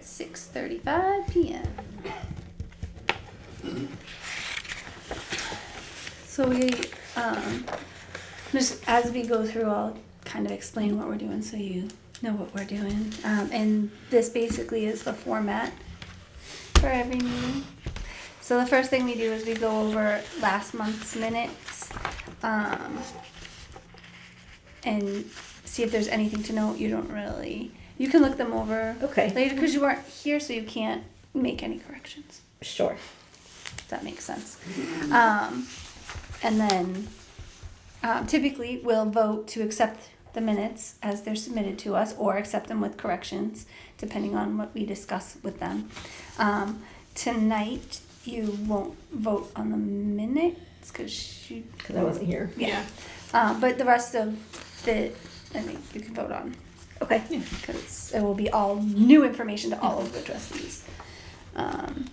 at 6:35 p.m. So we, just as we go through, I'll kind of explain what we're doing so you know what we're doing. And this basically is the format for every meeting. So the first thing we do is we go over last month's minutes, and see if there's anything to note. You can look them over later because you weren't here, so you can't make any corrections. Sure. If that makes sense. And then typically we'll vote to accept the minutes as they're submitted to us or accept them with corrections, depending on what we discuss with them. Tonight, you won't vote on the minutes because I wasn't here. Yeah. But the rest of I think you can vote on. Okay. Because it will be all new information to all of the trustees. And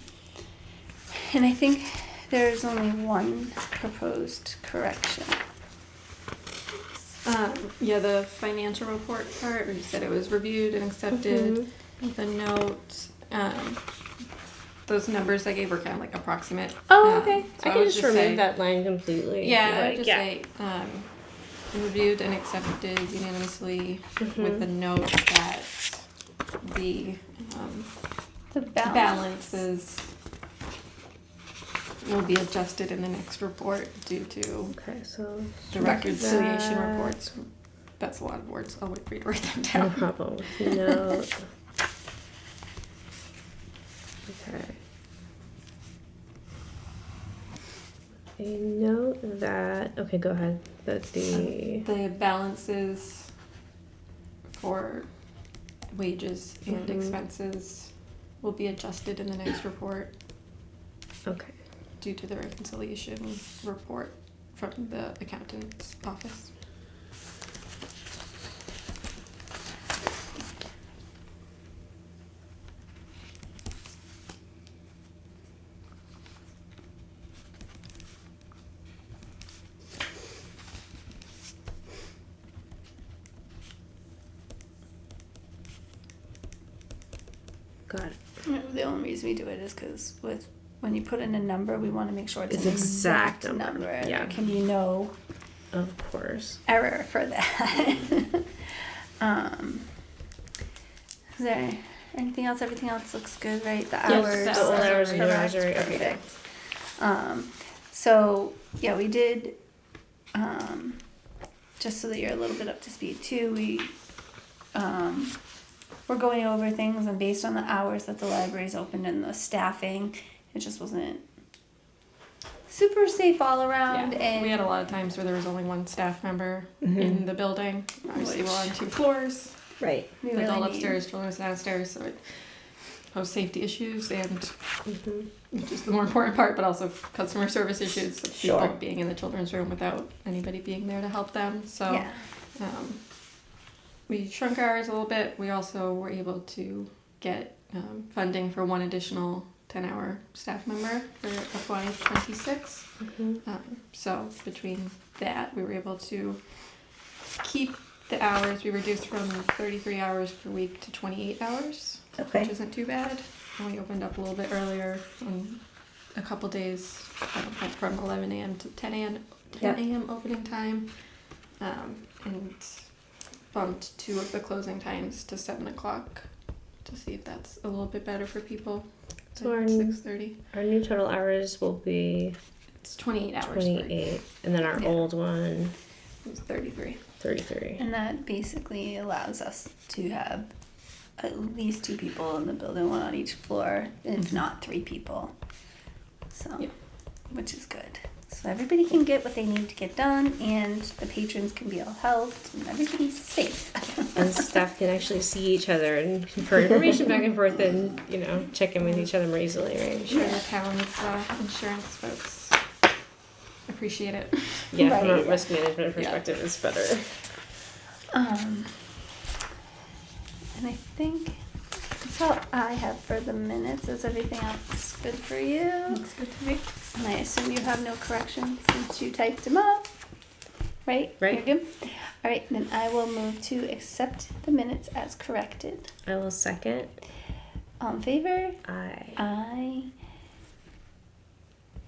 I think there's only one proposed correction. The financial report part, where you said it was reviewed and accepted. The note, those numbers I gave were kind of like approximate. Oh, okay. So I can would just remove say, that line completely. I would just say reviewed and accepted unanimously with the note that the balances will be adjusted in the next report due to the reconciliation reports. That's a lot of words. I'll wait for you to write them down. No problem. No. Okay. A note that. Okay, go ahead. That the balances for wages and expenses will be adjusted in the next report. Okay. Due to the reconciliation report from the accountant's office. Got it. The only reason we do it is because when you put in a number, we want to make sure it's an exact number. Yeah. There can be no of course error for that. Is there anything else? Everything else looks good, right? The hours. The old hours and new hours are perfect. So yeah, we did. Just so that you're a little bit up to speed too, we're going over things, and based on the hours that the library's opened and the staffing, it just wasn't super safe all around. Yeah, and we had a lot of times where there was only one staff member in the building. Obviously, we're on 2 floors. Right. The adult upstairs, children's downstairs, so it posed safety issues and which is the more important part, but also customer service issues of people being in the children's room without anybody being there to help them. So we shrunk ours a little bit. We also were able to get funding for one additional 10-hour staff member for FY26. So between that, we were able to keep the hours. We reduced from 33 hours per week to 28 hours, which isn't too bad. And we opened up a little bit earlier on a couple days, from 11 a.m. to 10 a.m. opening time, and bumped 2 of the closing times to 7 o'clock to see if that's a little bit better for people. So our 6:30. Our new total hours will be. It's 28 hours. 28, and then our old one was 33. 33. And that basically allows us to have at least 2 people in the building, 1 on each floor, if not 3 people. So, which is good. So everybody can get what they need to get done, and the patrons can be all helped, and everybody's safe. And staff can actually see each other and confer information back and forth, and check in with each other more easily, right? I'm sure the town's insurance folks appreciate it. Yeah, from a risk management perspective, it's better. And I think that's all I have for the minutes. Is everything else good for you? Looks good to me. And I assume you have no corrections since you typed them up. Right? Right. You're good? All right, then I will move to accept the minutes as corrected. I will second. All in favor? Aye. Aye.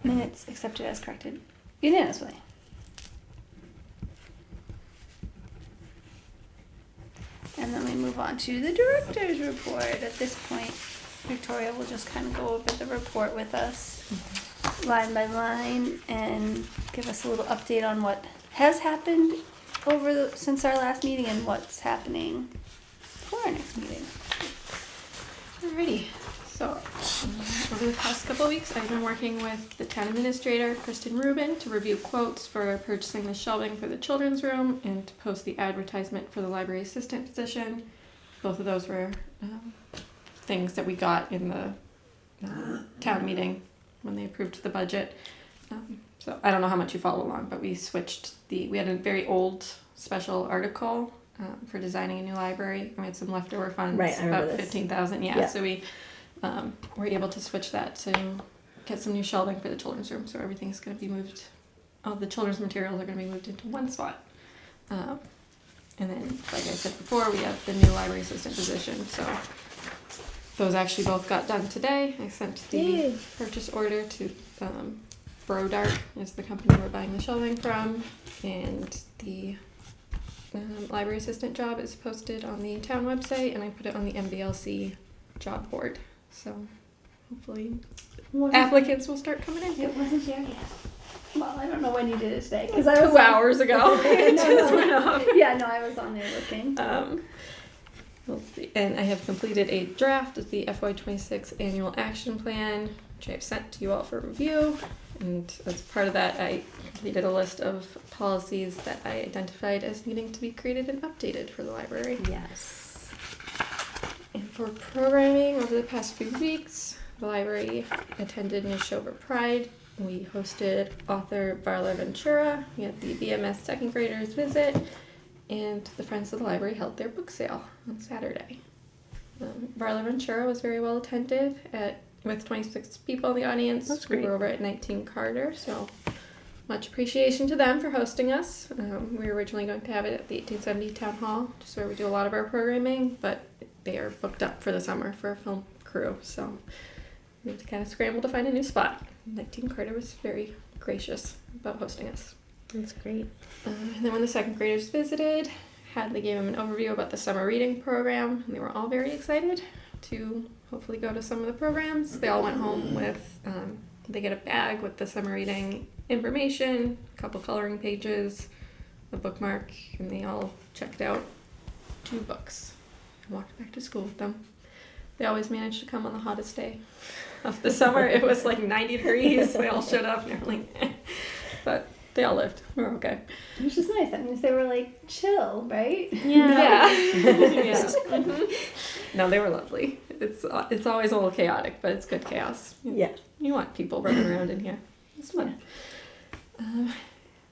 Minutes accepted as corrected unanimously. And then we move on to the director's report. At this point, Victoria will just kind of go over the report with us line by line and give us a little update on what has happened since our last meeting and what's happening for our next meeting. Alrighty. So, over the past couple of weeks, I've been working with the town administrator, Kristen Rubin, to review quotes for purchasing the shelving for the children's room and to post the advertisement for the library assistant position. Both of those were things that we got in the town meeting when they approved the budget. So I don't know how much you follow along, but we switched we had a very old special article for designing a new library, and we had some leftover funds, Right, I remember about this. 15,000. Yeah, so we were able to switch that to get some new shelving for the children's room. So everything's going to be moved. All the children's materials are going to be moved into one spot. And then, like I said before, we have the new library assistant position. So those actually both got done today. I sent the Yay. purchase order to Brodart is the company we're buying the shelving from, and the library assistant job is posted on the town website, and I put it on the MBLC job board. So hopefully applicants will start coming in. It wasn't there yet. Well, I don't know when you did it today because I was 2 hours ago. It just went up. Yeah, no, I was on there looking. Let's see. And I have completed a draft of the FY26 annual action plan, which I have sent to you all for review. And as part of that, I completed a list of policies that I identified as needing to be created and updated for the library. Yes. And for programming, over the past few weeks, the library attended Neshoba Pride. We hosted author Varla Ventura. We had the BMS second graders visit, and the Friends of the Library held their book sale on Saturday. Varla Ventura was very well attended with 26 people in the audience. That's We great. were over at 19 Carter, so much appreciation to them for hosting us. We were originally going to have it at the 1870 Town Hall, just where we do a lot of our programming, but they are booked up for the summer for a film crew, so we had to kind of scramble to find a new spot. 19 Carter was very gracious about hosting us. That's great. And then when the second graders visited, Hadley gave them an overview about the summer reading program, and they were all very excited to hopefully go to some of the programs. They all went home with, they get a bag with the summer reading information, a couple coloring pages, a bookmark, and they all checked out 2 books and walked back to school with them. They always managed to come on the hottest day of the summer. It was like 90 degrees. They all showed up and they were like, eh. But they all lived. We're okay. Which is nice. That means they were like chill, right? Yeah. Yeah. Mhm. No, they were lovely. It's always a little chaotic, but it's good chaos. Yeah. You want people running around in here. It's fun.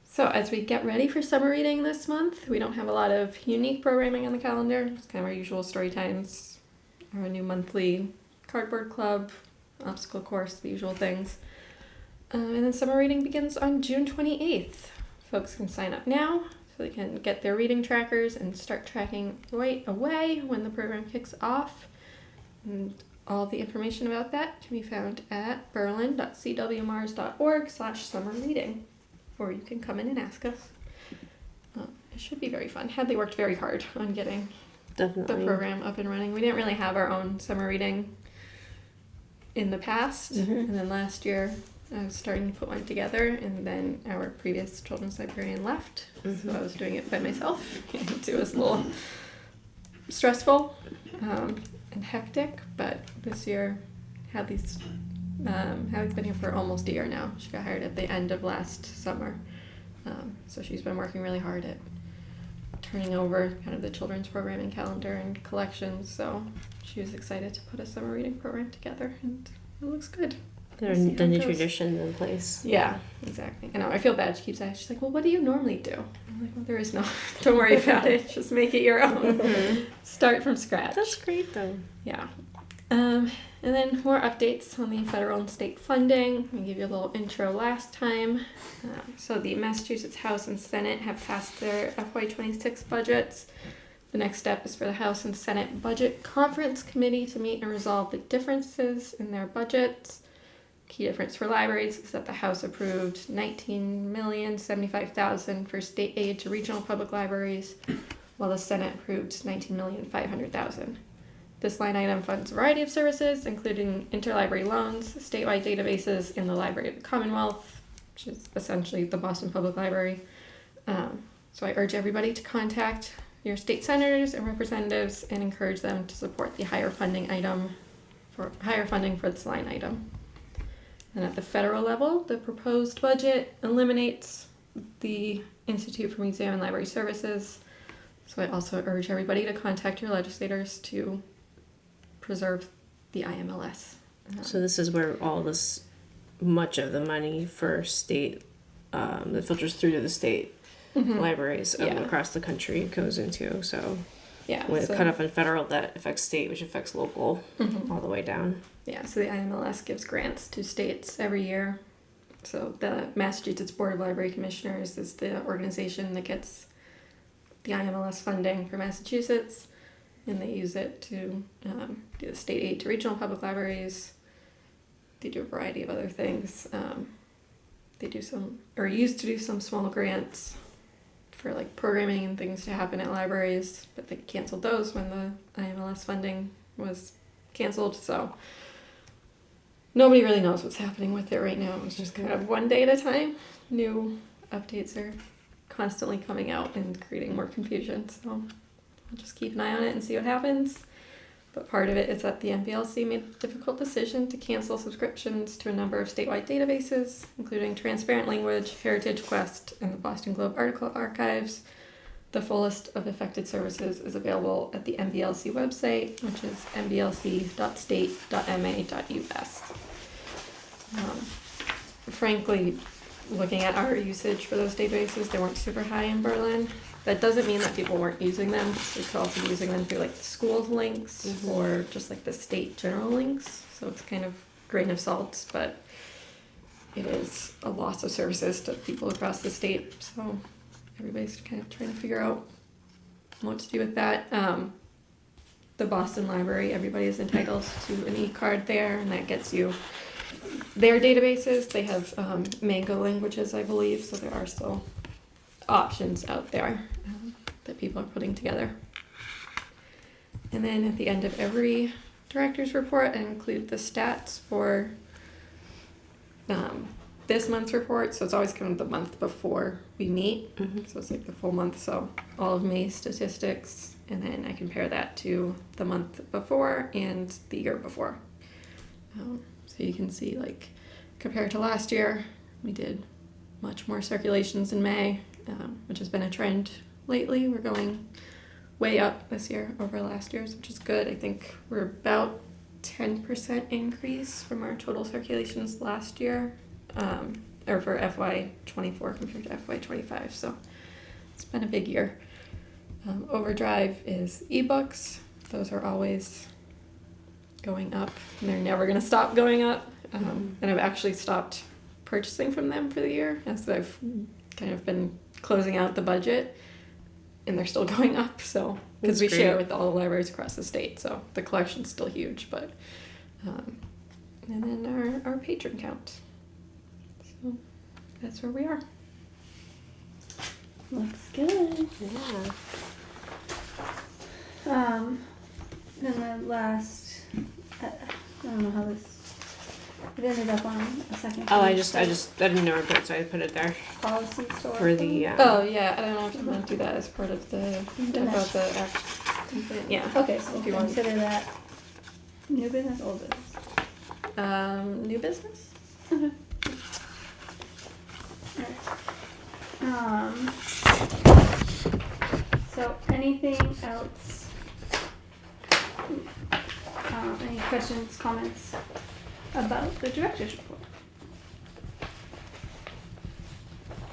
So as we get ready for summer reading this month, we don't have a lot of unique programming on the calendar. It's kind of our usual story times, our new monthly cardboard club, obstacle course, the usual things. And then summer reading begins on June 28th. Folks can sign up now so they can get their reading trackers and start tracking right away when the program kicks off. And all the information about that can be found at berlin.cwmars.org/summer reading. Or you can come in and ask us. It should be very fun. Hadley worked very hard on getting Definitely. the program up and running. We didn't really have our own summer reading in the past. And then last year I was starting to put one together, and then our previous children's librarian left. So I was doing it by myself. And it was a little stressful and hectic, but this year Hadley's been here for almost a year now. She got hired at the end of last summer. So she's been working really hard at turning over kind of the children's programming calendar and collections. So she was excited to put a summer reading program together, and it looks good. There are We'll see the how it new goes. traditions in place. Yeah, exactly. I know, I feel bad. She keeps asking, she's like, well, what do you normally do? I'm like, well, there is no, don't worry about it. Just make it your own. Start from scratch. That's great though. Yeah. And then more updates on the federal and state funding. I gave you a little intro last time. So the Massachusetts House and Senate have passed their FY26 budgets. The The next step is for the House and Senate Budget Conference Committee to meet and resolve the differences in their budgets. Key difference for libraries is that the House approved $19,075,000 for state aid to regional public libraries, while the Senate approved $19,500,000. This line item funds a variety of services, including interlibrary loans, statewide databases, and the Library of the Commonwealth, which is essentially the Boston Public Library. So I urge everybody to contact your state senators and representatives and encourage them to support the higher funding for this line item. And at the federal level, the proposed budget eliminates the Institute for Museum and Library Services. So I also urge everybody to contact your legislators to preserve the IMLS. So this is where much of the money for state, that filters through to the state libraries across the country goes into. So with cut off on federal, that affects state, which affects local, all the way down. Yeah, so the IMLS gives grants to states every year. So the Massachusetts Board of Library Commissioners is the organization that gets the IMLS funding for Massachusetts, and they use it to do the state aid to regional public libraries. They do a variety of other things. They used to do some small grants for like programming and things to happen at libraries, but they canceled those when the IMLS funding was canceled. So nobody really knows what's happening with it right now. It's just kind of one day at a time. New updates are constantly coming out and creating more confusion. So I'll just keep an eye on it and see what happens. But part of it is that the MPLC made a difficult decision to cancel subscriptions to a number of statewide databases, including Transparent Language, Heritage Quest, and the Boston Globe Article Archives. The full list of affected services is available at the MBLC website, which is mblc.state.ma.us. Frankly, looking at our usage for those databases, they weren't super high in Berlin. That doesn't mean that people weren't using them. They could also be using them through like the school's links or just like the state general links. So it's kind of grain of salt, but it is a loss of services to people across the state. So everybody's kind of trying to figure out what to do with that. The Boston Library, everybody is entitled to an e-card there, and that gets you their databases. They have Mango languages, I believe, so there are still options out there that people are putting together. And then at the end of every director's report, I include the stats for this month's report. So it's always kind of the month before we meet. So it's like the full month. So all of May's statistics, and then I compare that to the month before and the year before. So you can see, like, compared to last year, we did much more circulations in May, which has been a trend lately. We're going way up this year over last year's, which is good. I think we're about 10% increase from our total circulations last year, or for FY24 compared to FY25. So it's been a big year. Overdrive is ebooks. Those are always going up, and they're never going to stop going up. And I've actually stopped purchasing from them for the year, as I've kind of been closing out the budget, and they're still going up. So because we share with all the libraries across the state, so the collection's still huge. But and then our patron count. So that's where we are. Looks good. Yeah. And the last, I don't know how this, it ended up on a second page. Oh, I didn't know I put it, so I put it there Policy store. for the. Oh yeah, I don't know if you want to do that as part of the act. Yeah. Okay, so If if you you want. consider that new business, old business. New business. Okay. Alright. So anything else? Any questions, comments about the director's report?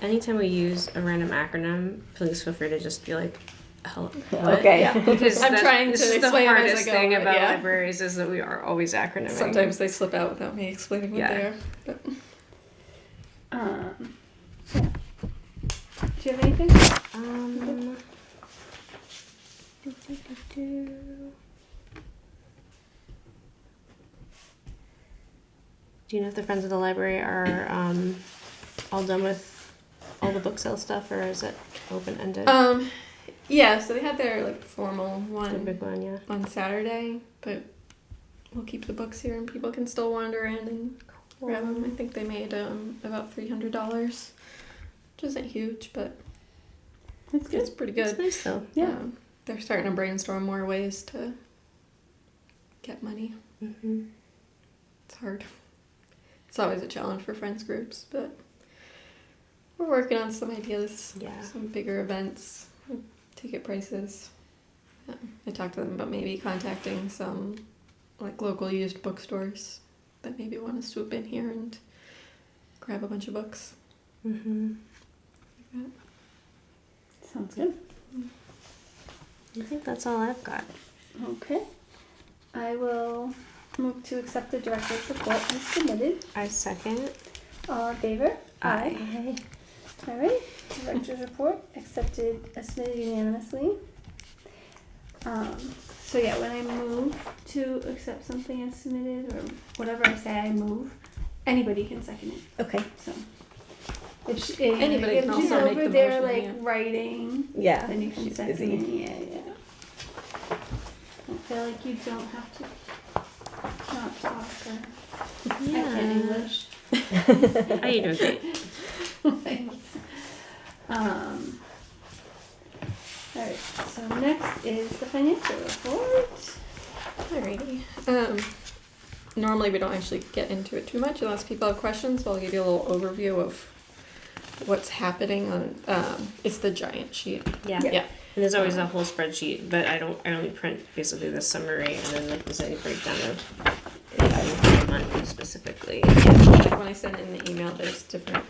Anytime we use a random acronym, please feel free to just be like, "Hello." What? Okay. Yeah, because I'm trying this to is the explain it as I hardest go, thing but about yeah. libraries is that we are always acronyming. Sometimes they slip out without me explaining what they are. But. Yeah. Do you have anything? Do you know if the Friends of the Library are all done with all the book sale stuff, or is it open-ended? Yeah, so they had their like formal one, the big one, yeah, on Saturday, but we'll keep the books here and people can still wander in and grab them. I think they made about $300, which isn't huge, but It's good. it's pretty good. It's nice though. Yeah. They're starting to brainstorm more ways to get money. Mm-hmm. It's hard. It's always a challenge for friends groups, but we're working on some ideas. Yeah. Some bigger events, ticket prices. I talked to them about maybe contacting some like local used bookstores that maybe want to swoop in here and grab a bunch of books. Mm-hmm. Like Sounds good. I think that's all I've got. Okay. I will move to accept the director's report as submitted. I second. All in favor? Aye. All right. Director's report accepted as submitted unanimously. So yeah, when I move to accept something as submitted or whatever I say I move, anybody can second it. Okay. So if Anybody can she's also make over the there motion, like yeah. writing, Yeah. then you can she's second busy. it. Yeah. I feel like you don't have to not talk or I can't English. How you doing, Kate? Alright, so next is the financial report. Alrighty. Normally we don't actually get into it too much unless people have questions, but I'll give you a little overview of what's happening on, it's the giant sheet. Yeah. Yeah. Yeah. And there's always a whole spreadsheet, but I only print basically the summary and then like there's any breakdown of the month specifically. Like when I send in the email, there's different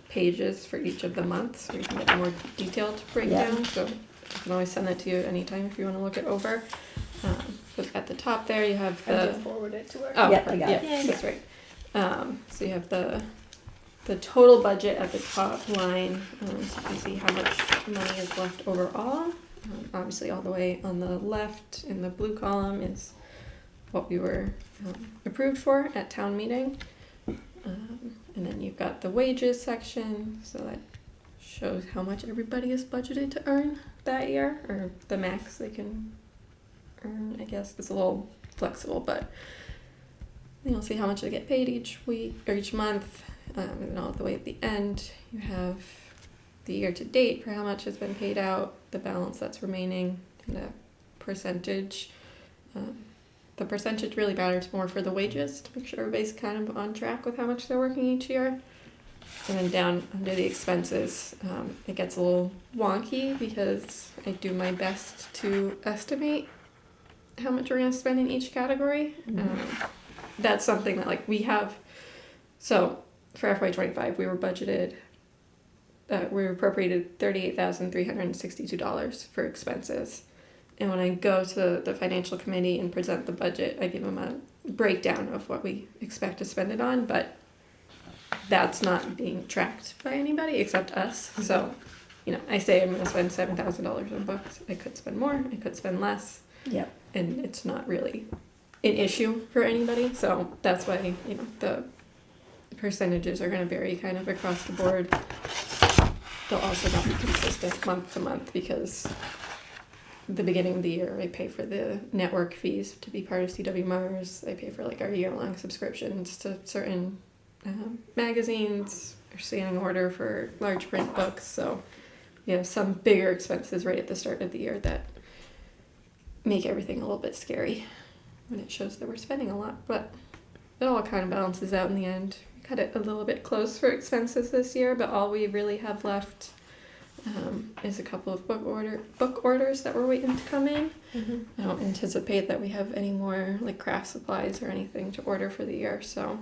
pages for each of the months, so you can get a more detailed breakdown. So I can always send that to you anytime if you want to look it over. But at the top there, you have I the. did forward it to her. Oh, Yep, I got yeah, it. that's right. So you have the total budget at the top line, so you can see how much money is left overall. Obviously, all the way on the left in the blue column is what we were approved for at town meeting. And then you've got the wages section, so that shows how much everybody is budgeted to earn that year, or the max they can earn. I guess it's a little flexible, but you'll see how much they get paid each week or each month. And then all the way at the end, you have the year to date for how much has been paid out, the balance that's remaining, and the percentage. The percentage really matters more for the wages to make sure everybody's kind of on track with how much they're working each year. And then down under the expenses, it gets a little wonky because I do my best to estimate how much we're going to spend in each category. That's something that like we have. So for FY25, we were budgeted. We were appropriated $38,362 for expenses. And when I go to the financial committee and present the budget, I give them a breakdown of what we expect to spend it on, but that's not being tracked by anybody except us. So, I say I'm going to spend $7,000 on books. I could spend more, I could spend less. Yep. And it's not really an issue for anybody. So that's why, the percentages are going to vary kind of across the board. They'll also not be consistent month to month because the beginning of the year I pay for the network fees to be part of CW Mars. I pay for like our year-long subscriptions to certain magazines or standing order for large print books. So we have some bigger expenses right at the start of the year that make everything a little bit scary when it shows that we're spending a lot. But it all kind of balances out in the end. We cut it a little bit close for expenses this year, but all we really have left is a couple of book orders that we're waiting to come in. I don't anticipate that we have any more like craft supplies or anything to order for the year, so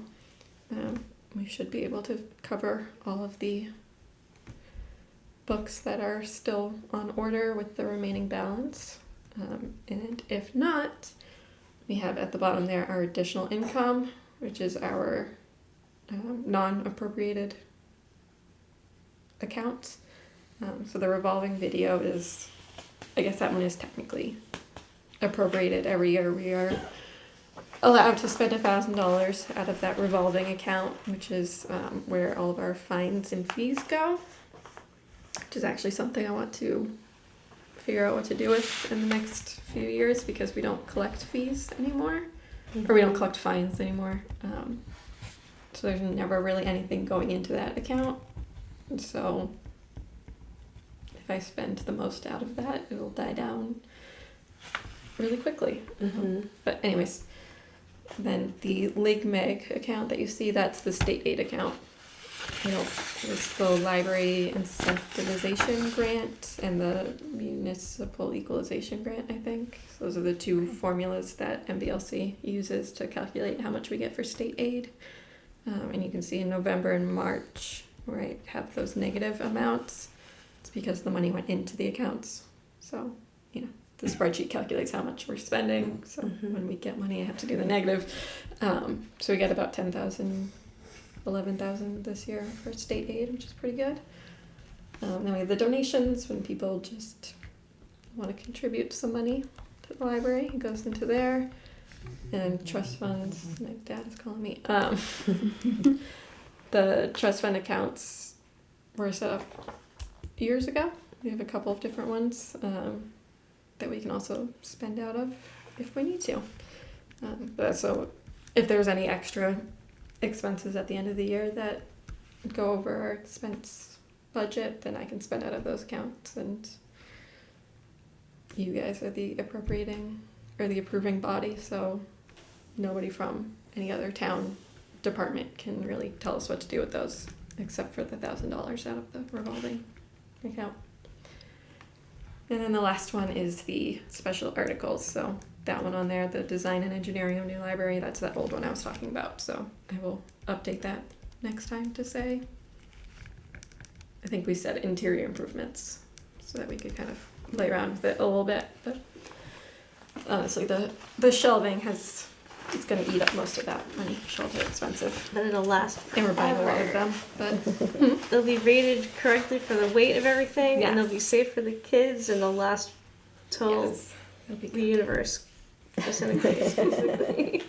we should be able to cover all of the books that are still on order with the remaining balance. And if not, we have at the bottom there our additional income, which is our non-appropriated accounts. So the revolving video is, I guess that one is technically appropriated every year. We are allowed to spend $1,000 out of that revolving account, which is where all of our fines and fees go, which is actually something I want to figure out what to do with in the next few years, because we don't collect fees anymore, or we don't collect fines anymore. So there's never really anything going into that account. And so if I spend the most out of that, it'll die down really quickly. But anyways, then the Lake Meg account that you see, that's the state aid account. It's the library incentivization grant and the municipal equalization grant, I think. So those are the two formulas that MBLC uses to calculate how much we get for state aid. And you can see in November and March where I have those negative amounts. It's because the money went into the accounts. So, the spreadsheet calculates how much we're spending. So when we get money, I have to do the negative. So we get about 10,000, 11,000 this year for state aid, which is pretty good. Then we have the donations, when people just want to contribute some money to the library. It goes into there. And trust funds, my dad is calling me. The trust fund accounts were set up years ago. We have a couple of different ones that we can also spend out of if we need to. But so if there's any extra expenses at the end of the year that go over our expense budget, then I can spend out of those accounts, and you guys are the appropriating or the approving body, so nobody from any other town department can really tell us what to do with those, except for the $1,000 out of the revolving account. And then the last one is the special articles. So that one on there, the design and engineering of new library, that's that old one I was talking about. So I will update that next time to say, I think we said interior improvements, so that we could kind of play around with it a little bit. But honestly, the shelving it's going to eat up most of that money. Shelves are expensive. But it'll last And we're buying a lot of them. But they'll be rated correctly for the weight of everything, Yes. and they'll be safe for the kids, and they'll last till yes, it'll be the good. universe disintegrates, basically.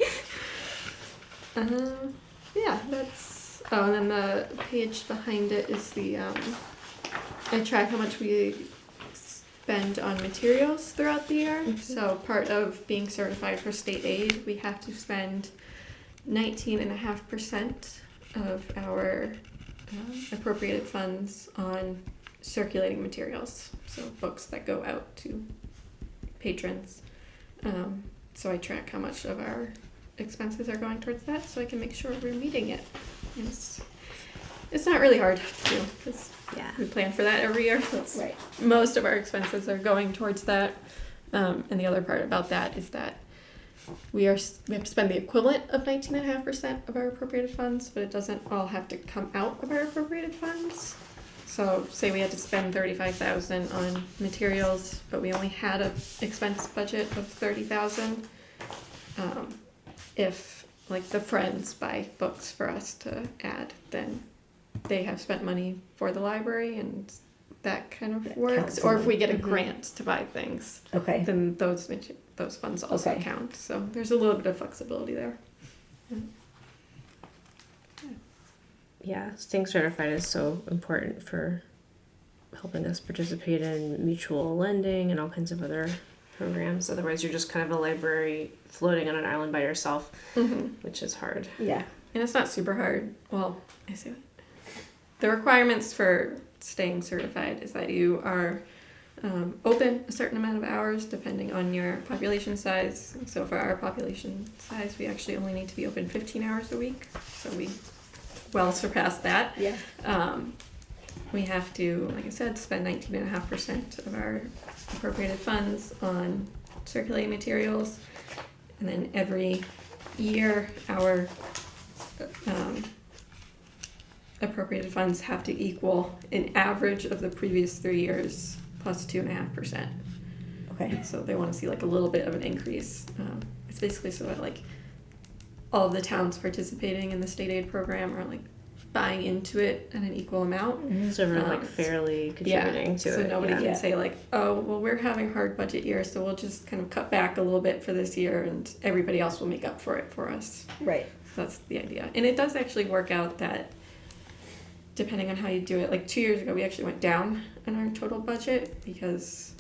Yeah, that's. Oh, and then the page behind it is the. I track how much we spend on materials throughout the year. So part of being certified for state aid, we have to spend 19.5% of our appropriated funds on circulating materials. So books that go out to patrons. So I track how much of our expenses are going towards that, so I can make sure we're meeting it. It's not really hard to do, because we plan for that every year. So Right. Most of our expenses are going towards that. And the other part about that is that we have to spend the equivalent of 19.5% of our appropriated funds, but it doesn't all have to come out of our appropriated funds. So say we had to spend $35,000 on materials, but we only had an expense budget of $30,000. If like the friends buy books for us to add, then they have spent money for the library, and that kind of That works. counts Or in if we get a it. grant to buy things, Okay. then those funds also Okay. count. So there's a little bit of flexibility there. Yeah, staying certified is so important for helping us participate in mutual lending and all kinds of other programs. Otherwise, you're just kind of a library floating on an island by yourself, which is hard. Yeah. And it's not super hard. Well, I see. The requirements for staying certified is that you are open a certain amount of hours depending on your population size. So for our population size, we actually only need to be open 15 hours a week. So we well surpass that. Yeah. We have to, like I said, spend 19.5% of our appropriated funds on circulating materials. And then every year, our appropriated funds have to equal an average of the previous 3 years plus 2.5%. Okay. So they want to see like a little bit of an increase. It's basically so that like all of the towns participating in the state aid program are like buying into it at an equal amount. So we're like fairly contributing to it. So nobody can say like, oh, well, we're having hard budget years, so we'll just kind of cut back a little bit for this year and everybody else will make up for it for us. Right. That's the idea. And it does actually work out that depending on how you do it, like 2 years ago, we actually went down in our total budget because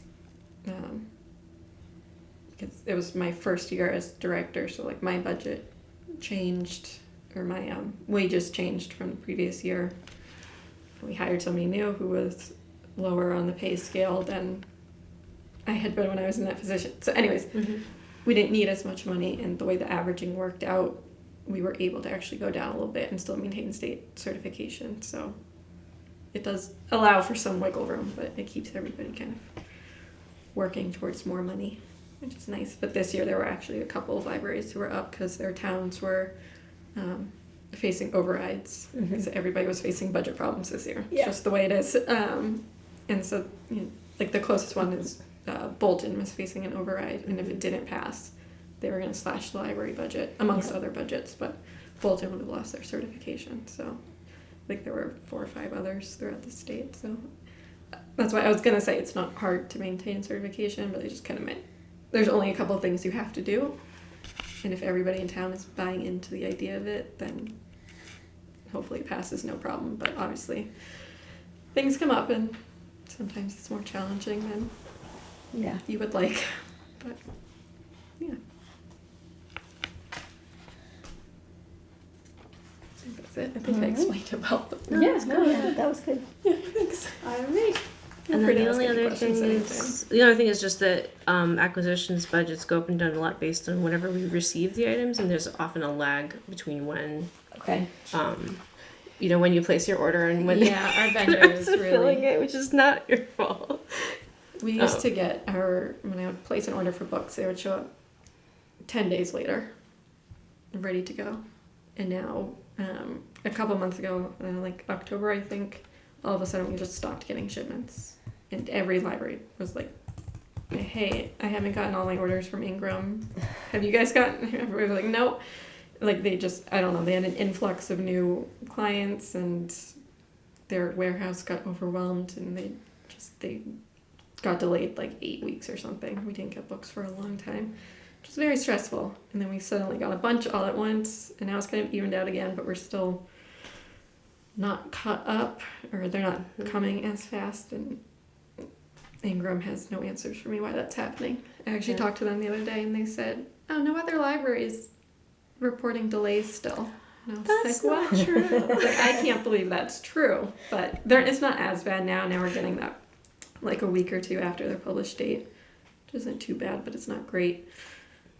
it was my first year as director. So like my budget changed, or my wages changed from the previous year. We hired somebody new who was lower on the pay scale than I had been when I was in that position. So anyways, we didn't need as much money, and the way the averaging worked out, we were able to actually go down a little bit and still maintain state certification. So it does allow for some wiggle room, but it keeps everybody kind of working towards more money, which is nice. But this year there were actually a couple of libraries who were up because their towns were facing overrides, because everybody was facing budget problems this year. It's just the way it is. And so, like the closest one is Bolton was facing an override, and if it didn't pass, they were going to slash the library budget, amongst other budgets, but Bolton would have lost their certification. So I think there were 4 or 5 others throughout the state. So that's why I was going to say it's not hard to maintain certification, but they just kind of meant there's only a couple of things you have to do. And if everybody in town is buying into the idea of it, then hopefully it passes no problem. But obviously things come up, and sometimes it's more challenging than you would like. But yeah. I think that's it. I think I explained about the That was good. thanks. All right. And then the other thing is just that acquisitions budgets go up and down a lot based on whenever we receive the items, and there's often a lag between when when you place your order and when our vendors really filling it, which is not your fault. We used to get when I would place an order for books, they would show up 10 days later, ready to go. And now, a couple months ago, like October, I think, all of a sudden we just stopped getting shipments. And every library was like, hey, I haven't gotten all my orders from Ingram. Have you guys gotten? Everybody was like, nope. Like they just, I don't know, they had an influx of new clients and their warehouse got overwhelmed, and they got delayed like 8 weeks or something. We didn't get books for a long time, which was very stressful. And then we suddenly got a bunch all at once, and now it's kind of evened out again, but we're still not caught up, or they're not coming as fast, and Ingram has no answers for me why that's happening. I actually talked to them the other day, and they said, oh, no other libraries reporting delays still. And I was like, what? True. Like, I can't believe that's true, but it's not as bad now. Now we're getting that like a week or 2 after their published date, which isn't too bad, but it's not great.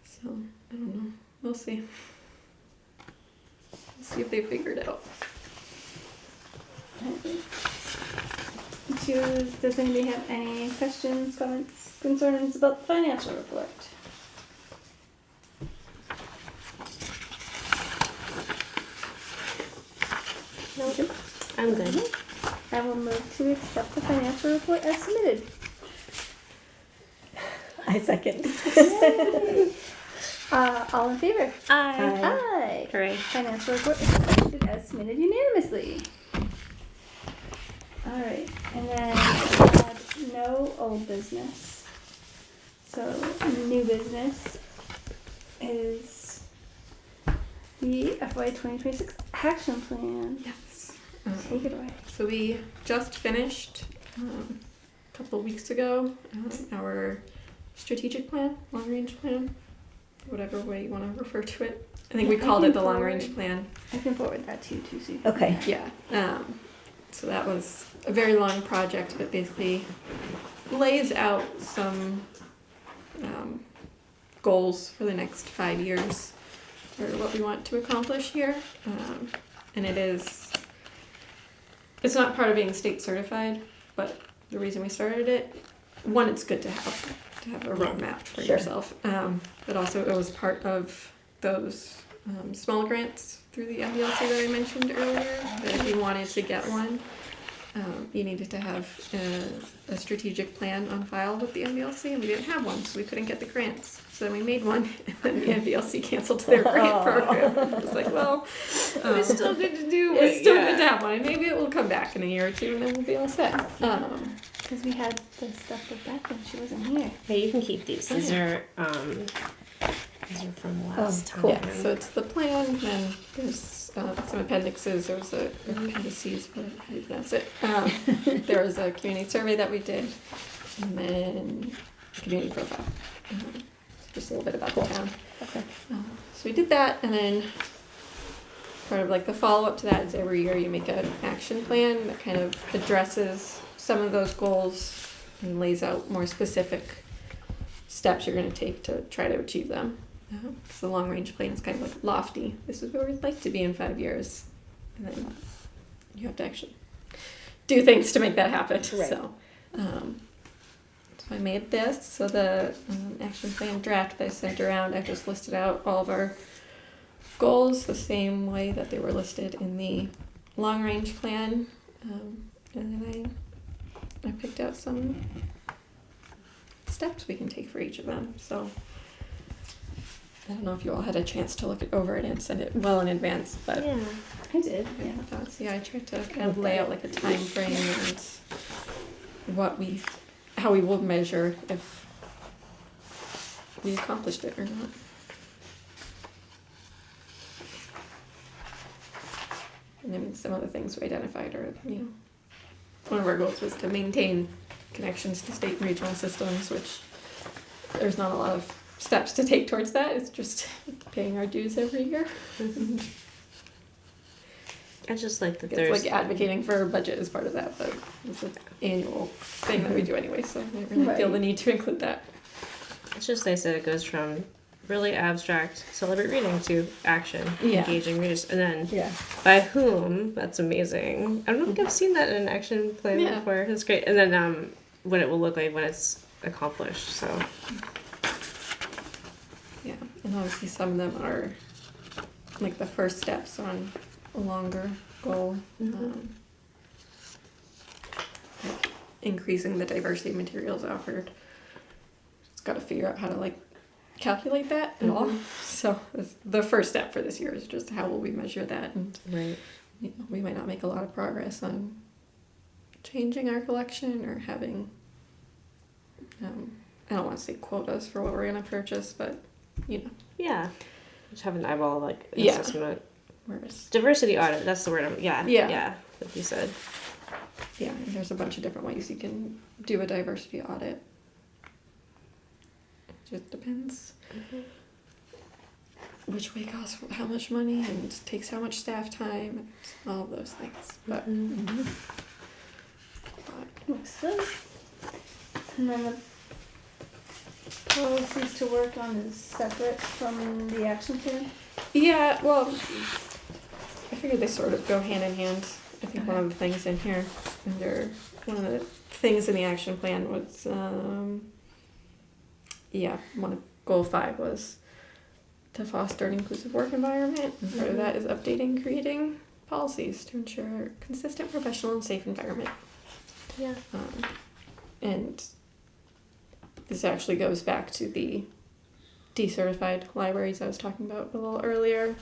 So I don't know. We'll see. We'll see if they figure it out. Does anybody have any questions, comments, concerns about the financial report? No, I'm good. I will move to accept the financial report as submitted. I second. All in favor? Aye. Aye. Hooray. Financial report is accepted as submitted unanimously. Alright, and then we had no old business. So new business is the FY 2026 action plan. Yes. Take it away. So we just finished a couple of weeks ago our strategic plan, long range plan, whatever way you want to refer to it. I think we called it the long range plan. I can forward that to you too, so you can Okay. Yeah. So that was a very long project, but basically lays out some goals for the next 5 years, or what we want to accomplish here. And it's not part of being state certified, but the reason we started it, one, it's good to have a roadmap for yourself, but also it was part of those small grants through the MDLC that I mentioned earlier, that if you wanted to get one, you needed to have a strategic plan on file with the MBLC, and we didn't have one, so we couldn't get the grants. So then we made one, and then the MBLC canceled their grant program. I was like, well, It's still good to do. it's still good to have one. Maybe it will come back in a year or two, and then we'll be all set. Because we had the stuff with Beth when she wasn't here. Yeah, you can keep these. These are from last time. Yeah, so it's the plan, and there's some appendixes. There was appendices, what how do you pronounce it? There was a community survey that we did, and then community profile. Just a little bit about the town. Okay. So we did that, and then part of like the follow-up to that is every year you make an action plan that kind of addresses some of those goals and lays out more specific steps you're going to take to try to achieve them. Because the long-range plan is kind of like lofty. This is where we'd like to be in 5 years, and then you have to actually do things to make that happen. Right. So I made this. So the action plan draft that I sent around, I just listed out all of our goals the same way that they were listed in the long-range plan, and then I picked out some steps we can take for each of them. So I don't know if you all had a chance to look it over it and send it well in advance, but Yeah, I did. yeah, I tried to kind of lay out like a time frame and how we will measure if we accomplished it or not. And I mean, some of the things we identified are, one of our goals was to maintain connections to state and regional systems, which there's not a lot of steps to take towards that. It's just paying our dues every year. I just like that It's there's like advocating for a budget as part of that, but it's an annual thing that we do anyway, so I didn't really feel the need to include that. It's just nice that it goes from really abstract celebrate reading to action, Yeah. engaging readers, and then Yeah. by whom. That's amazing. I don't think I've seen that in an action plan Yeah. before. That's great. And then what it will look like when it's accomplished. So Yeah, and obviously some of them are like the first steps on a longer goal. Like increasing the diversity of materials offered. Just got to figure out how to like calculate that at all. So the first step for this year is just how will we measure that, and right. we might not make a lot of progress on changing our collection or having. I don't want to say quotas for what we're gonna purchase, but Yeah. Just have an eyeball like Yeah. assessment. whereas Diversity audit. That's the word. Yeah. Like you said. yeah, and there's a bunch of different ways you can do a diversity audit. It just depends which way costs how much money and takes how much staff time and all of those things. But, Looks good. And then the policies to work on is separate from the action plan? yeah, well, I figured they sort of go hand in hand. I think one of the things in here, one of the things in the action plan was, one of goal 5 was to foster an inclusive work environment. And part of that is updating and creating policies to ensure a consistent, professional, and safe environment. Yeah. And this actually goes back to the decertified libraries I was talking about a little earlier,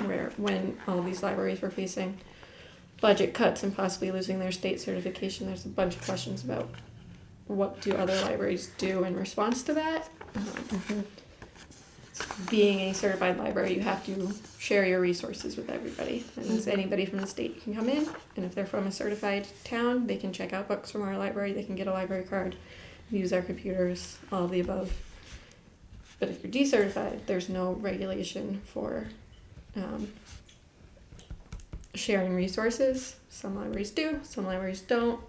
where when all these libraries were facing budget cuts and possibly losing their state certification, there's a bunch of questions about what do other libraries do in response to that. Being a certified library, you have to share your resources with everybody. That means anybody from the state can come in, and if they're from a certified town, they can check out books from our library, they can get a library card, use our computers, all of the above. But if you're decertified, there's no regulation for sharing resources. Some libraries do, some libraries don't.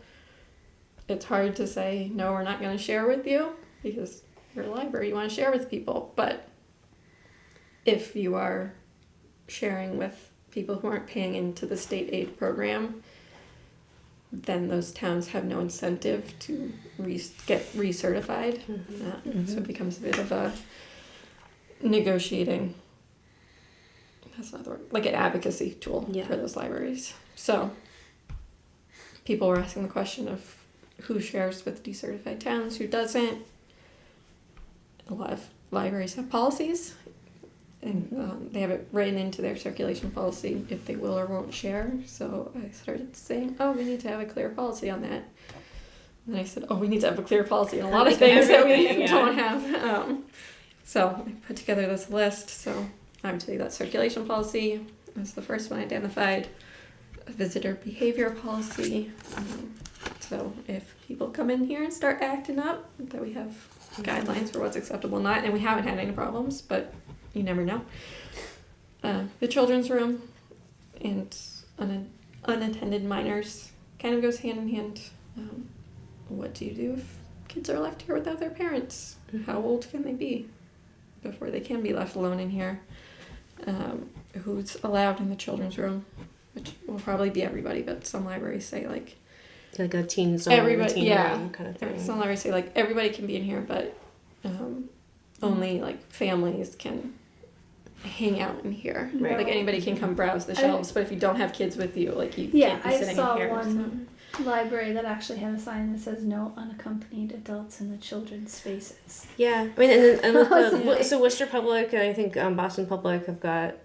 It's hard to say, no, we're not going to share with you, because you're a library, you want to share with people. But if you are sharing with people who aren't paying into the state aid program, then those towns have no incentive to get recertified. So it becomes a bit of a negotiating, that's not the word, like an advocacy tool for those libraries. So people were asking the question of who shares with decertified towns, who doesn't. A lot of libraries have policies, and they have it written into their circulation policy if they will or won't share. So I started saying, oh, we need to have a clear policy on that. And then I said, oh, we need to have a clear policy on a lot of things that we don't have. So I put together this list. So obviously that circulation policy was the first one identified. A visitor behavior policy. So if people come in here and start acting up, that we have guidelines for what's acceptable and not. And we haven't had any problems, but you never know. The children's room and unattended minors kind of goes hand in hand. What do you do if kids are left here without their parents? How old can they be before they can be left alone in here? Who's allowed in the children's room? Which will probably be everybody, but some libraries say like a teen zone, teen room kind of thing. Some libraries say like everybody can be in here, but only like families can hang out in here. Right. Like anybody can come browse the shelves, but if you don't have kids with you, like you can't be sitting in here. I saw one library that actually had a sign that says no unaccompanied adults in the children's spaces. Yeah, I mean, and with the, so Worcester Public and I think Boston Public have got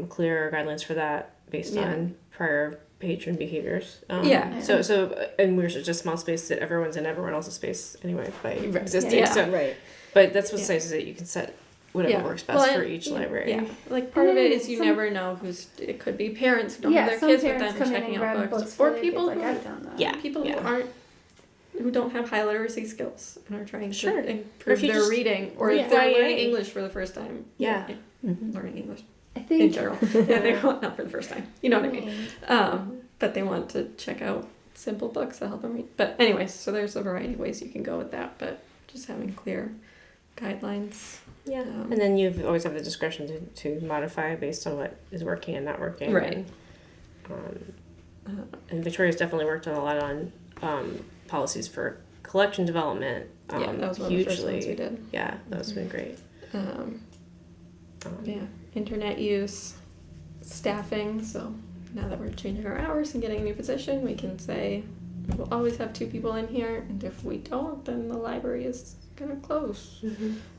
clear guidelines for that based on prior patron behaviors. So and we're just a small space that everyone's in everyone else's space anyway by existing. Yeah. So Right. but that's what's nice is that you can set whatever works best for each library. Yeah, like part of it is you never know it could be parents who don't have their kids with them checking out books, or people who who don't have high literacy skills and are trying to improve their reading, or if they're learning English for the first time. Learning English. I think in general. They want not for the first time. You know what I mean? But they want to check out simple books that help them read. But anyways, so there's a variety of ways you can go with that, but just having clear guidelines. Yeah. And then you always have the discretion to modify based on what is working and not working. Right. And Victoria's definitely worked on a lot on policies for collection development. That was one of the first ones we did. Yeah, that's been great. Internet use, staffing. So now that we're changing our hours and getting a new position, we can say we'll always have 2 people in here, and if we don't, then the library is gonna close.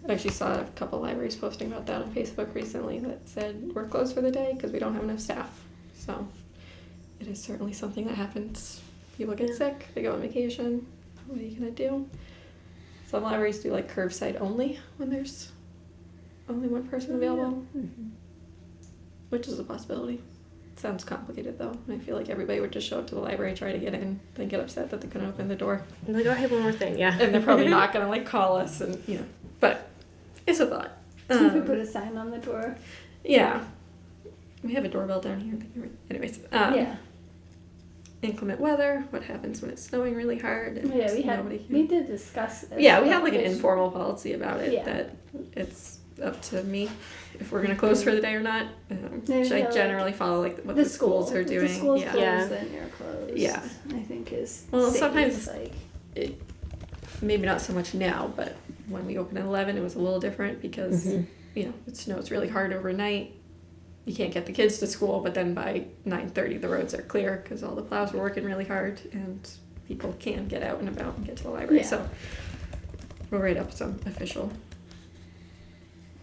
I actually saw a couple libraries posting about that on Facebook recently that said we're closed for the day because we don't have enough staff. So it is certainly something that happens. People get sick, they go on vacation. What are you gonna do? Some libraries do like curbside only when there's only one person available, which is a possibility. It sounds complicated though. I feel like everybody would just show up to the library, try to get in, then get upset that they couldn't open the door. And like, oh, I have one more thing, and they're probably not gonna like call us, and but it's a thought. We put a sign on the door. Yeah, we have a doorbell down here. Anyways, inclement weather. What happens when it's snowing really hard? And we did discuss this. Yeah, we have like an informal policy about it that it's up to me if we're gonna close for the day or not. Which I generally follow like what the schools are doing. If the school's closed, then you're closed. Yeah, I think is sometimes it maybe not so much now, but when we opened at 11, it was a little different because it snows really hard overnight. You can't get the kids to school, but then by 9:30 the roads are clear because all the plows were working really hard and people can get out and about and get to the library. So we'll write up some official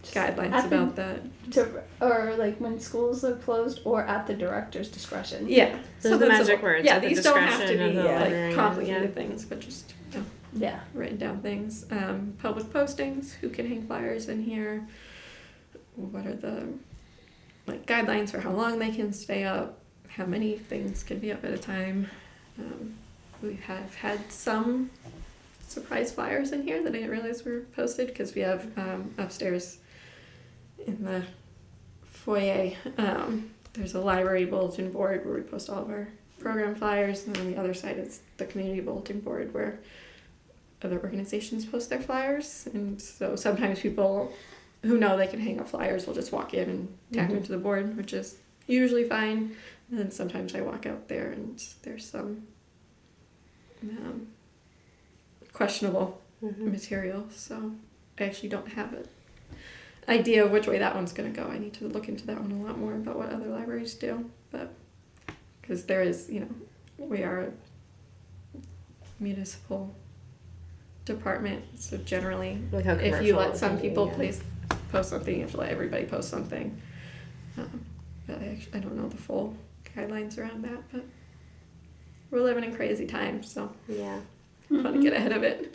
guidelines about that. Or like when schools are closed, or at the director's discretion. Yeah. So the magic words. Yeah, at the these don't have to be like complicated things, but just written down things. Public postings. Who can hang flyers in here? What are the guidelines for how long they can stay up? How many things can be up at a time? We have had some surprise flyers in here that I didn't realize were posted because we have upstairs in the foyer, there's a library bulletin board where we post all of our program flyers, and on the other side is the community bulletin board where other organizations post their flyers. And so sometimes people who know they can hang up flyers will just walk in and tack them to the board, which is usually fine. And then sometimes I walk out there and there's some questionable material, so I actually don't have an idea of which way that one's going to go. I need to look into that one a lot more about what other libraries do, but because there is, we are a municipal department. So generally, Like how if you commercial let some can be, people yeah. post something, you have to let everybody post something. But I don't know the full guidelines around that, but we're living in crazy times, so Yeah. want to get ahead of it.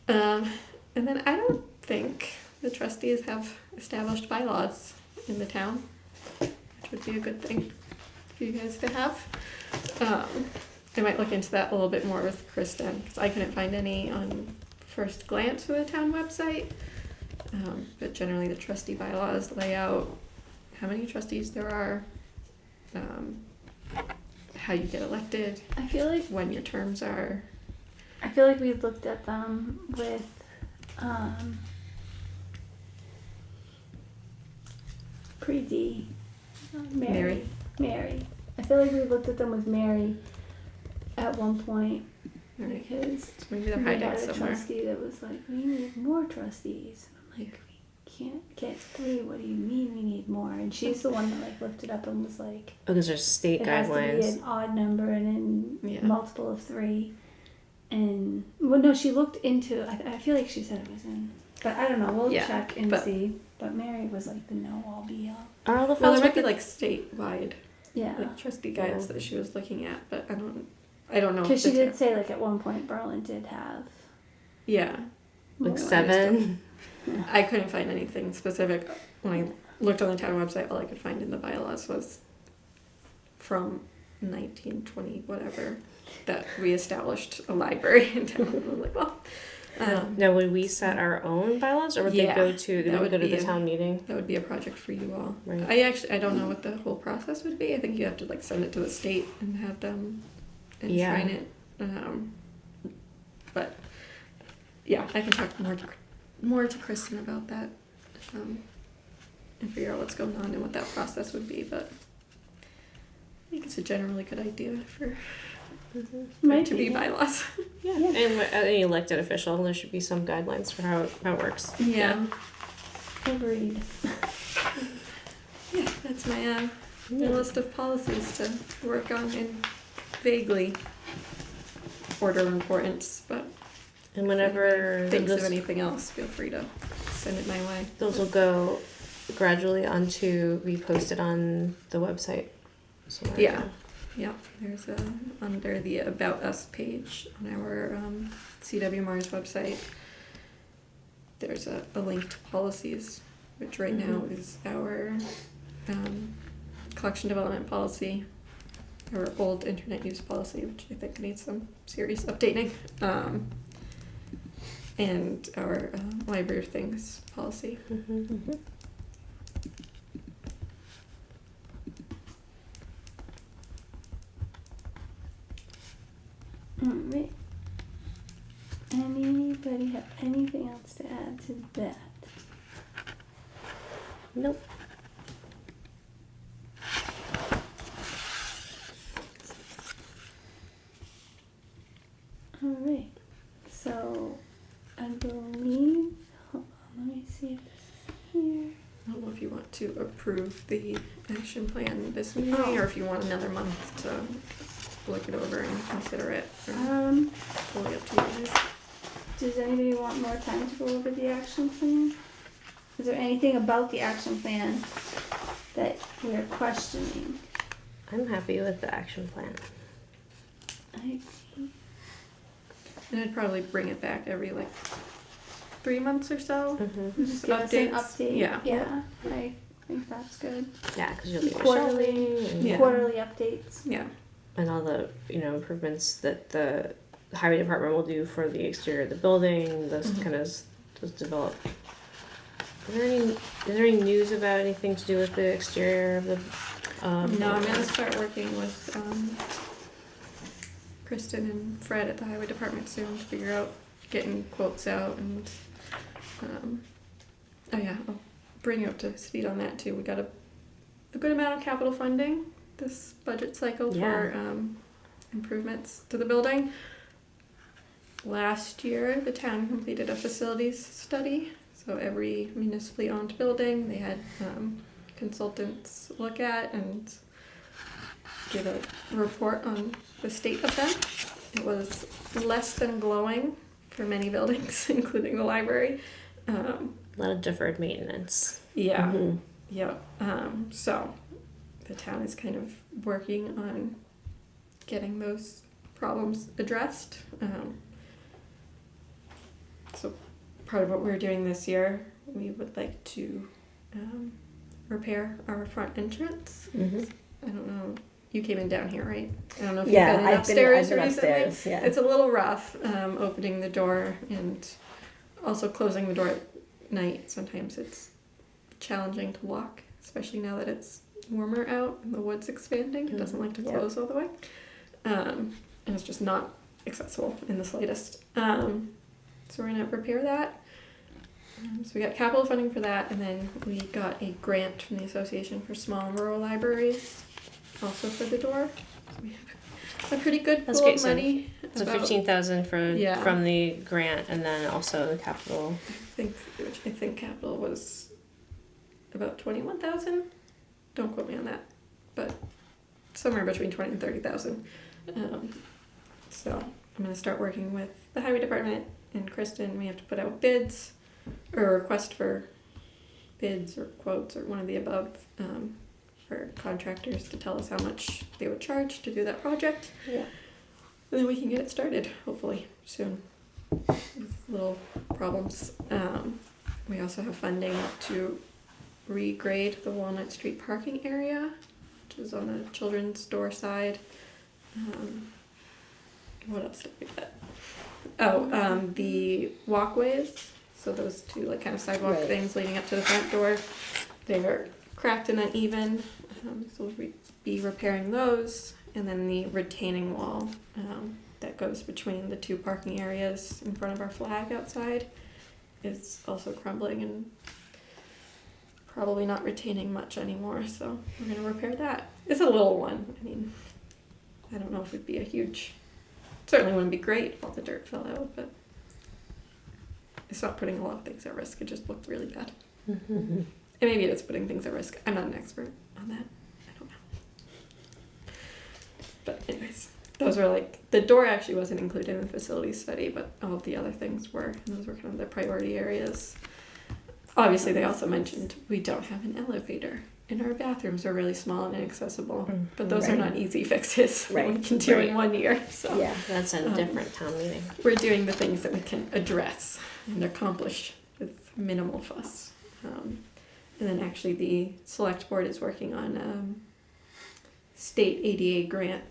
And then I don't think the trustees have established bylaws in the town, which would be a good thing for you guys to have. I might look into that a little bit more with Kristen, because I couldn't find any on first glance for the town website. But generally the trustee bylaws lay out how many trustees there are, how you get elected, I feel like when your terms are. we looked at them with pre-D, Mary. I feel like we looked at them with Mary at one point Right. because So maybe they're we hiding had a somewhere. trustee that was like, we need more trustees. And I'm like, we can't get 3. What do you mean we need more? And she's the one that like looked it up and was like, Because there's state it has to be guidelines. an odd number and Yeah. multiple of 3. And well, no, she looked into. I feel like she said it was in, but I don't know. We'll Yeah, check and but- see. But Mary was like the no all be all. Are all the Well, files there might be with like statewide Yeah, like trustee guides Yeah. that she was looking at, but I don't know. because if she the did say like at one point Berlin did have. Yeah, like Well, 7? I couldn't find anything specific when I looked on the town website. All I could find in the bylaws was from 1920 whatever that we established a library in town. I was like, well, Now, would we set our own bylaws, or would Yeah, they go to? Did that we would go to be the town meeting? that would be a project for you all. Right. I don't know what the whole process would be. I think you have to like send it to the state and have them enshrine it. But yeah, I can talk more to Kristen about that and figure out what's going on and what that process would be. But I think it's a generally good idea for Might to be bylaws. Yeah. And any elected official, there should be some guidelines for how it works. Yeah, Agreed. yeah. That's my list of policies to work on in vaguely order of importance, but. And whenever Thinks of those, anything else, feel free to send it my way. those will go gradually onto be posted on the website. Somewhere. Yeah. Yep. There's under the About Us page on our CW Mars website. There's a link to policies, which right now is our collection development policy, our old internet use policy, which I think needs some serious updating. And our library of things policy. Alright. Anybody have anything else to add to that? Nope. Alright. So I believe. Hold on, let me see if this is here. I don't know if you want to approve the action plan this meeting, Oh. or if you want another month to look it over and consider it. Or totally up to you guys. Does anybody want more time to go over the action plan? Is there anything about the action plan that we're questioning? I'm happy with the action plan. And I'd probably bring it back every 3 months or so. Just give us an Updates? update. Yeah. Yeah, I think that's good. Yeah, because you'll be Quarterly. shelving and, Yeah. Quarterly updates. Yeah. and all the improvements that the highway department will do for the exterior of the building. Those kind of just develop. Is there any news about anything to do with the exterior of the? No, I'm gonna start working with Kristen and Fred at the highway department soon to figure out getting quotes out and I'll bring you up to speed on that too. We got a good amount of capital funding this budget cycle for improvements to the building. Last year the town completed a facilities study, so every municipally owned building they had consultants look at and give a report on the state of them. It was less than glowing for many buildings, including the library. A lot of deferred maintenance. Yeah. Mm-hmm. Yeah. So the town is kind of working on getting those problems addressed. So part of what we're doing this year, we would like to repair our front entrance. Mm-hmm. I don't know. You came in down here, right? I don't know if Yeah, you've been I've upstairs been recently. upstairs, yeah. It's a little rough opening the door and also closing the door at night. Sometimes it's challenging to walk, especially now that it's warmer out and the wood's expanding. It doesn't like to close all the way. And it's just not accessible in the slightest. So we're going to repair that. So we got capital funding for that, and then we got a grant from the Association for Small and Rural Libraries, also for the door. So we have a pretty good That's pool great. of money. So About- 15,000 Yeah. from the grant, and then also the capital. I think capital was about 21,000. Don't quote me on that, but somewhere between 20 and 30,000. So I'm gonna start working with the highway department and Kristen. We have to put out bids or a request for bids or quotes or one of the above for contractors to tell us how much they would charge to do that project. Yeah. And then we can get it started, hopefully, soon. With little problems. We also have funding to regrade the Walnut Street parking area, which is on the children's door side. What else did we get? The walkways. So those two like kind of sidewalk Right. things leading up to the front door, they're cracked and uneven. So we'll be repairing those. And then the retaining wall that goes between the two parking areas in front of our flag outside is also crumbling and probably not retaining much anymore. So we're going to repair that. It's a little one. I mean, I don't know if it'd be a huge... Certainly wouldn't be great if all the dirt fell out, but it's not putting a lot of things at risk. It just looked really bad. Mm-hmm. And maybe it's putting things at risk. I'm not an expert on that. I don't know. But anyways, those were like... The door actually wasn't included in the facility study, but all of the other things were. And those were kind of the priority areas. Obviously, they also mentioned we don't have an elevator. And our bathrooms are really small and inaccessible. But those are not easy fixes that we can do in 1 year. So Yeah. That's a different town meeting. we're doing the things that we can address and accomplish with minimal fuss. And then actually the select board is working on state ADA grant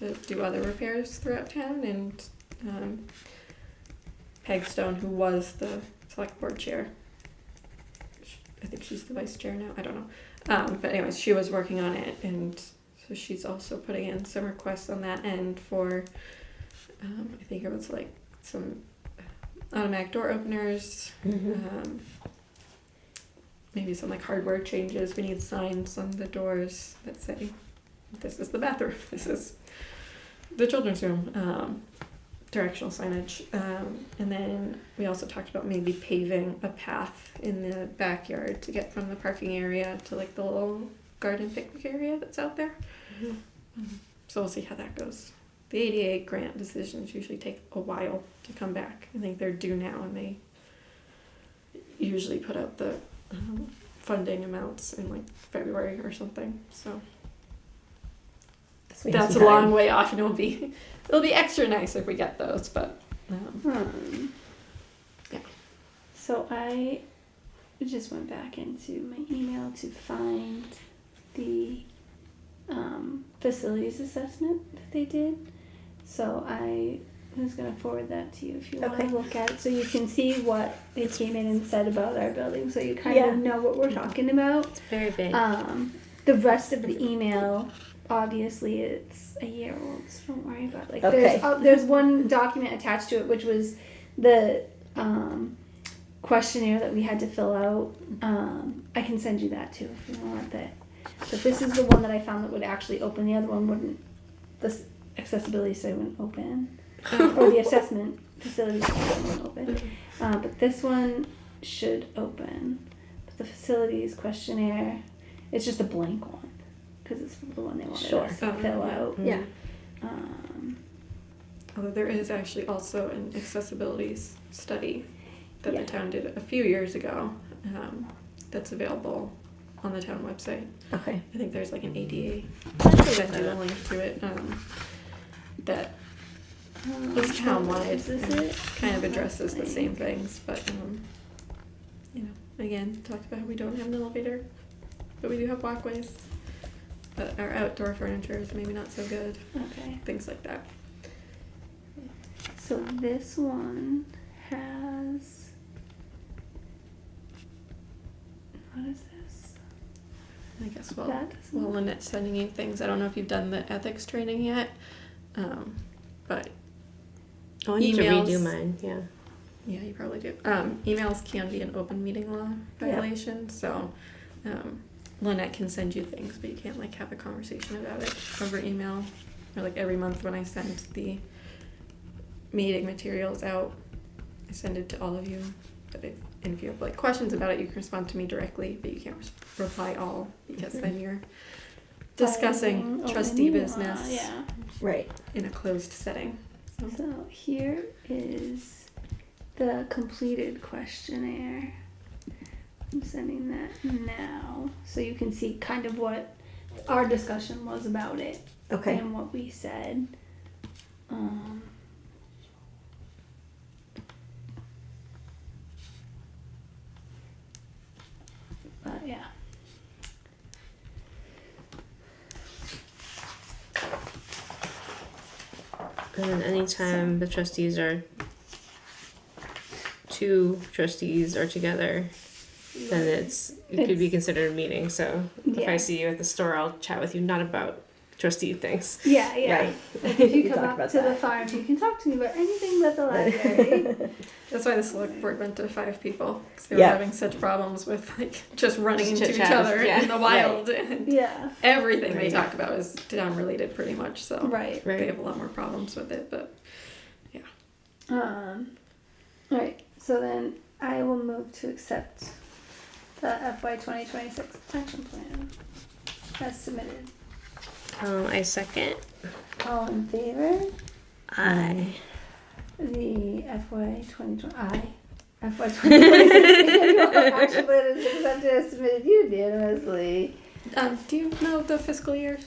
to do other repairs throughout town. And Peg Stone, who was the select board chair, I think she's the vice chair now, I don't know. But anyways, she was working on it, and so she's also putting in some requests on that end for, I think it was like some automatic door openers, maybe some like hardware changes. We need signs on the doors that say, this is the bathroom, this is the children's room, directional signage. And then we also talked about maybe paving a path in the backyard to get from the parking area to like the little garden picnic area that's out there. So we'll see how that goes. The ADA grant decisions usually take a while to come back. I think they're due now, and they usually put out the funding amounts in like February or something. So that's a long way off, and it'll be extra nice if we get those. But yeah. So I just went back into my email to find the facilities assessment that they did. So I was going to forward that to you if you want to look at it, so you can see what they came in and said about our building, so you kind of know what we're talking about. It's very big. The rest of the email, obviously it's a year old, so don't worry about it. Like there's one document attached to it, which was the questionnaire that we had to fill out. I can send you that too if you want that. But this is the one that I found that would actually open. The other one wouldn't. The accessibility study wouldn't open, or the assessment facility study wouldn't open. But this one should open. But the facilities questionnaire, it's just a blank one because it's the one they wanted us to fill out. Yeah. although there is actually also an accessibility study that the town did a few years ago, that's available on the town website. Okay. I think there's like an ADA. I can send you a link to it. That is townwide. Is this it? Kind of addresses the same things, but again, talked about how we don't have an elevator, but we do have walkways. But our outdoor furniture is maybe not so good. Okay. Things like that. So this one has. What is this? I guess That doesn't- well, Lynette's sending you things. I don't know if you've done the ethics training yet, but I need to emails- redo mine. Yeah. yeah, you probably do. Emails can be an open meeting law violation, so Lynette can send you things, but you can't like have a conversation about it over email. Or like every month when I send the meeting materials out, I send it to all of you. But if you have like questions about it, you can respond to me directly, but you can't reply all because then you're discussing Filing trustee open business law, yeah. Right. in a closed setting. So here is the completed questionnaire. I'm sending that now so you can see kind of what our discussion was about it Okay. and what we said. But yeah. And then anytime the trustees are, two trustees are together, then it could be considered a meeting. So if Yeah. I see you at the store, I'll chat with you, not about trustee things. Yeah. Right. Like if you We come talked up about to the that. farm, you can talk to me about anything but the library. That's why the select board went to 5 people, because they Yeah. were having such problems with like just running Just into each chit-chat, other yeah. in the wild. And Yeah. everything they Right. talk about is town related pretty much, so Right. they have a lot more problems with it, but Alright, so then I will move to accept the FY 2026 action plan as submitted. I second. All in favor? I. The FY 2020 FY 2026 annual action plan is accepted as submitted unanimously. do you know the fiscal years?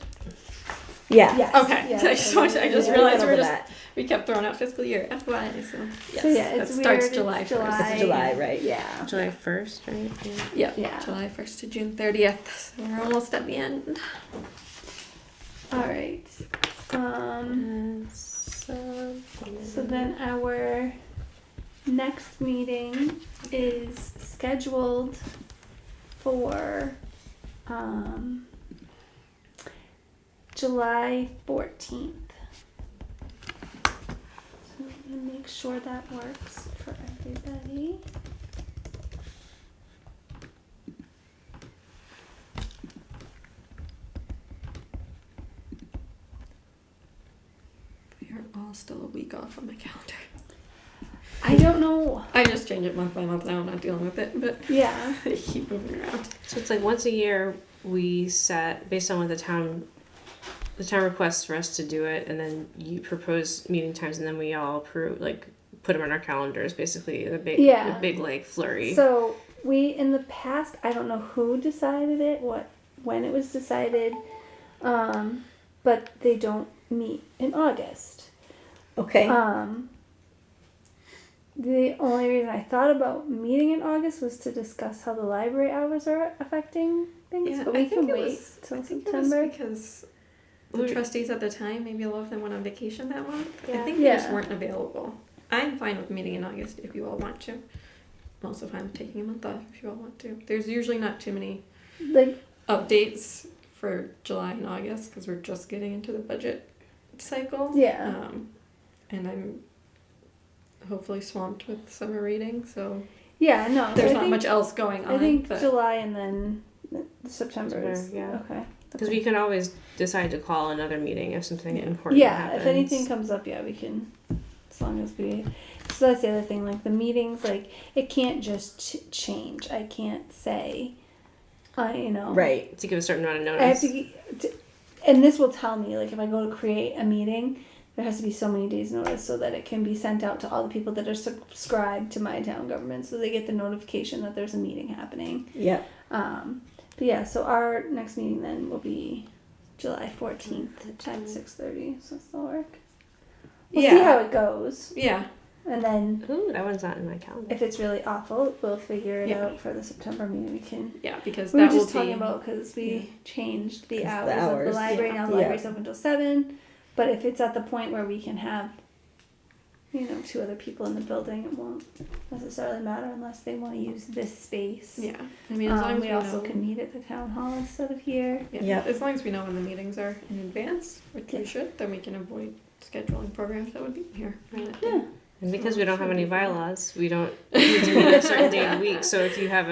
Yeah. Yes. Okay, yes, I just Yeah, realized I we remember that. we kept throwing out fiscal year FY, so yes, So yeah, that it's starts weird. July It's 1st. It's July, right? Yeah. July 1st, right? Yeah, Yeah. July 1st to June 30th. So we're almost at the end. Alright. So then our next meeting is scheduled for July 14th. So I'm gonna make sure that works for everybody. We are all still a week off on my calendar. I don't know. I just change it month by month now. I'm not dealing with it, but Yeah. I keep moving around. So it's like once a year we set, based on what the town requests for us to do it, and then you propose meeting times, and then we all approve, like put them on our calendars. Basically, the big like flurry. So we in the past, I don't know who decided it, when it was decided, but they don't meet in August. Okay. The only reason I thought about meeting in August was to discuss how the library hours are affecting things, Yeah, but I we think can it wait was- till I think September. it was because the trustees at the time, maybe a lot of them went on vacation that month. Yeah. I think they just Yeah. weren't available. I'm fine with meeting in August if you all want to. I'm also fine with taking a month off if you all want to. There's usually not too many Like, updates for July and August because we're just getting into the budget cycle. yeah. And I'm hopefully swamped with summer reading, so Yeah, no. there's I not think, much else going on. I think but July and then September is September, yeah. okay. Because we can always decide to call another meeting if something Yeah. important Yeah, happens. if anything comes up, yeah, we can, as long as we. So that's the other thing, like the meetings, like it can't just change. I can't say, you know. Right. To give a certain amount of I have notice. and this will tell me, like if I go to create a meeting, there has to be so many days notice so that it can be sent out to all the people that are subscribed to My Town Government, so they get the notification that there's a meeting happening. Yeah. But yeah, so our next meeting then will be July 14th at 6:30, so that'll work. We'll see how it goes. Yeah. And then Ooh, that one's not in my calendar. if it's really awful, we'll figure it out for the September meeting. We can. Yeah, because We were that will just talking be about because we changed the 'Cause hours, the of the hours, library. yeah. Now the library's open until 7. But if it's at the point where we can have, 2 other people in the building, it won't necessarily matter unless they want to use this space. Yeah. I mean, as long as we also can meet at the town hall instead of here. Yeah. Yeah. As long as we know when the meetings are in advance, which Yeah. we should, then we can avoid scheduling programs that would be here. Yeah. And because we don't have any bylaws, we don't need to meet a certain day of the week. So if you have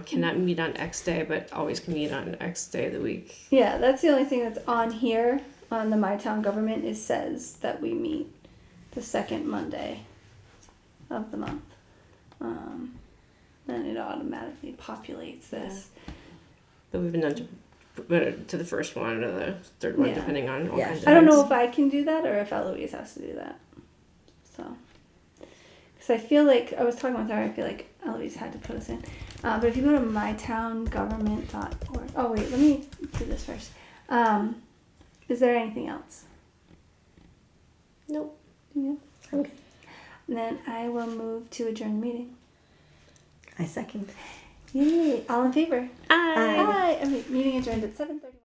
cannot meet on X day, but always can meet on X day of the week. Yeah, that's the only thing that's on here on the My Town Government is says that we meet the second Monday of the month. Then it automatically populates this. But we've been done to the first one or the third one, Yeah. depending on all Yeah. kinds of I don't know things. if I can do that or if Eloise has to do that. So, because I feel like, I was talking with her, I feel like Eloise had to put us in. But if you go to mytowngovernment.org, oh wait, let me do this first. Is there anything else? Nope. Yeah. Okay. And then I will move to adjourn the meeting. I second. Yay! All in favor? Aye. Aye. Okay, meeting adjourned at 7:30.